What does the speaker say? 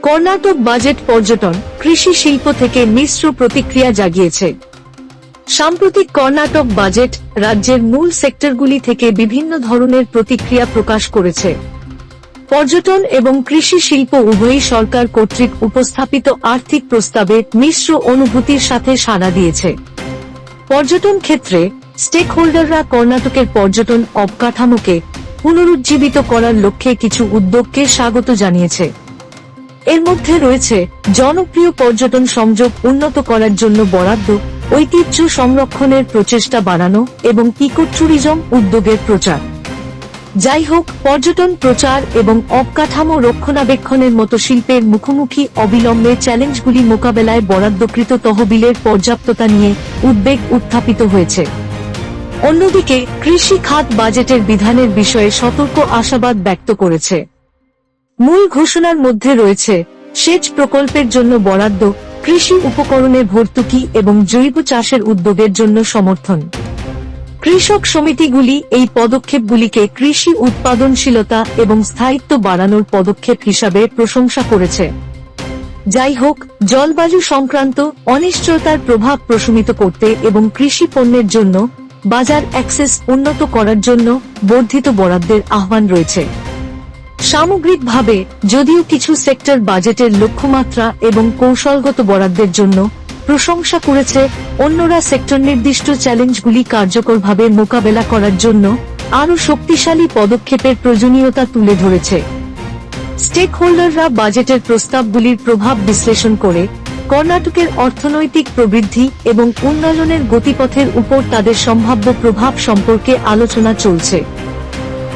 Karnataka budget পর্যটন, কৃষি শিল্প থেকে মিশ্র প্রতিক্রিয়া জাগিয়েছে। সাম্প্রতিক কর্ণাটক বাজেট রাজ্যের মূল সেক্টরগুলি থেকে বিভিন্ন ধরনের প্রতিক্রিয়া প্রকাশ করেছে। পর্যটন এবং কৃষি শিল্প উভয়ই সরকার কর্তৃক উপস্থাপিত আর্থিক প্রস্তাবে মিশ্র অনুভূতির সাথে সাড়া দিয়েছে। পর্যটন ক্ষেত্রে স্টেকহোল্ডাররা কর্ণাটকের পর্যটন অবকাঠামোকে পুনরুজ্জীবিত করার লক্ষ্যে কিছু উদ্যোগকে স্বাগত জানিয়েছে। এর মধ্যে রয়েছে জনপ্রিয় পর্যটন সংযোগ উন্নত করার জন্য বরাদ্দ, ঐতিহ্য সংরক্ষণের প্রচেষ্টা বাড়ানো এবং ইকো ট্যুরিজম উদ্যোগের প্রচার। যাই হোক, পর্যটন প্রচার এবং অবকাঠামো রক্ষণাবেক্ষণের মতো শিল্পের মুখোমুখি অবিলম্বে চ্যালেঞ্জগুলি মোকাবেলায় বরাদ্দকৃত তহবিলের পর্যাপ্ততা নিয়ে উদ্বেগ উত্থাপিত হয়েছে। অন্যদিকে কৃষি খাত বাজেটের বিধানের বিষয়ে সতর্ক আশাবাদ ব্যক্ত করেছে। মূল ঘোষণার মধ্যে রয়েছে সেচ প্রকল্পের জন্য বরাদ্দ, কৃষি উপকরণে ভর্তুকি এবং জৈব চাষের উদ্যোগের জন্য সমর্থন। কৃষক সমিতিগুলি এই পদক্ষেপগুলিকে কৃষি উৎপাদনশীলতা এবং স্থায়িত্ব বাড়ানোর পদক্ষেপ হিসাবে প্রশংসা করেছে। যাই হোক, জলবায়ু সংক্রান্ত অনিশ্চয়তার প্রভাব প্রশমিত করতে এবং কৃষি পণ্যের জন্য বাজার অ্যাক্সেস উন্নত করার জন্য বর্ধিত বরাদ্দের আহ্বান রয়েছে। সামগ্রিকভাবে, যদিও কিছু সেক্টর বাজেটের লক্ষ্যমাত্রা এবং কৌশলগত বরাদ্দের জন্য প্রশংসা করেছে, অন্যরা সেক্টর নির্দিষ্ট চ্যালেঞ্জগুলি কার্যকরভাবে মোকাবেলা করার জন্য আরও শক্তিশালী পদক্ষেপের প্রয়োজনীয়তা তুলে ধরেছে। স্টেকহোল্ডাররা বাজেটের প্রস্তাবগুলির প্রভাব বিশ্লেষণ করে কর্ণাটকের অর্থনৈতিক প্রবৃদ্ধি এবং উন্নয়নের গতিপথের উপর তাদের সম্ভাব্য প্রভাব সম্পর্কে আলোচনা চলছে।